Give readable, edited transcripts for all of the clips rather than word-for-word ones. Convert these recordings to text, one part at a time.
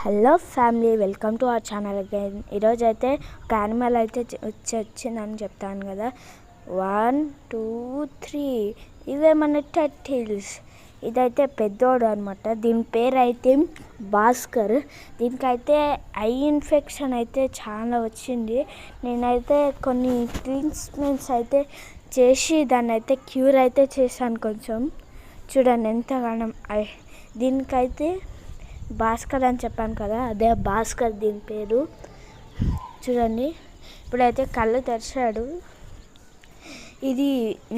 Hello family, welcome to our channel again. ఈరోజు అయితే ఒక యానిమల్ అయితే వచ్చిందని చెప్తాను కదా. 1 2 3 ఇవేమన్నా టర్టిల్స్. ఇదైతే పెద్దోడు అనమాట. దీని పేరు అయితే భాస్కర్. దీనికైతే ఐ ఇన్ఫెక్షన్ అయితే చాలా వచ్చింది. నేనైతే కొన్ని ట్రీట్మెంట్స్ అయితే చేసి దాన్ని అయితే క్యూర్ అయితే చేశాను. కొంచెం చూడండి ఎంతగానో. దీనికైతే భాస్కర్ అని చెప్పాను కదా, అదే భాస్కర్ దీని పేరు. చూడండి ఇప్పుడైతే కళ్ళు తెరిచాడు. ఇది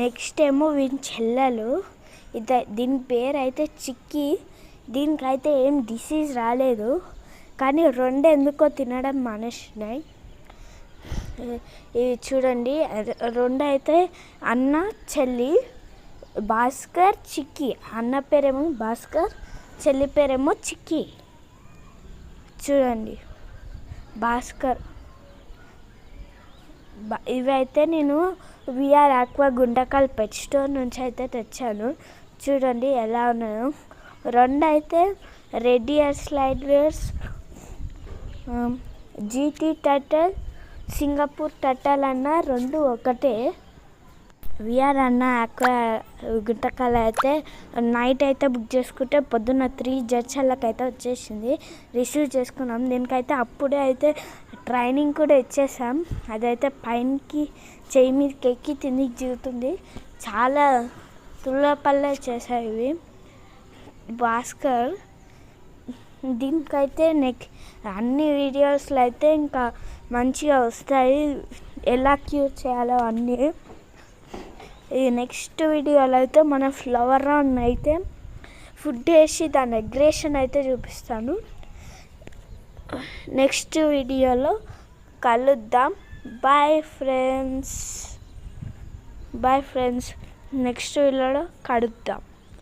నెక్స్ట్ ఏమో వీని చెల్లెలు. దీని పేరు అయితే చిక్కి. దీనికైతే ఏం డిసీజ్ రాలేదు, కానీ రెండు ఎందుకో తినడం మానేసినాయి. ఇది చూడండి, రెండు అయితే అన్న చెల్లి, భాస్కర్ చిక్కి. అన్న పేరేమో భాస్కర్, చెల్లి పేరేమో చిక్కి. చూడండి భాస్కర్. ఇవైతే నేను విఆర్ ఆక్వా గుంటకల్ పెట్ స్టోర్ నుంచి అయితే తెచ్చాను. చూడండి ఎలా ఉన్నాయో. రెండు అయితే red year sliders, GT turtle, Singapore turtle అన్న రెండు ఒకటే. విఆర్ అన్న ఆక్వా గుంటకల్ అయితే నైట్ అయితే బుక్ చేసుకుంటే పొద్దున్న 3 జడ్చర్లకైతే వచ్చేసింది. రిసీవ్ చేసుకున్నాం. దీనికైతే అప్పుడే అయితే ట్రైనింగ్ కూడా ఇచ్చేసాం. అదైతే పైనకి చెయ్యి మీదకి ఎక్కి తిని దిగుతుంది. చాలా తుళ్ళపల్లె చేశాయి ఇవి. భాస్కర్ దీనికైతే అన్ని వీడియోస్లో అయితే ఇంకా మంచిగా వస్తాయి, ఎలా క్యూర్ చేయాలో అన్నీ. ఈ నెక్స్ట్ వీడియోలో అయితే మన ఫ్లవర్ రౌండ్ అయితే ఫుడ్ వేసి దాని అగ్రేషన్ అయితే చూపిస్తాను. నెక్స్ట్ వీడియోలో కలుద్దాం. Bye friends. నెక్స్ట్ వీడియోలో కలుద్దాం.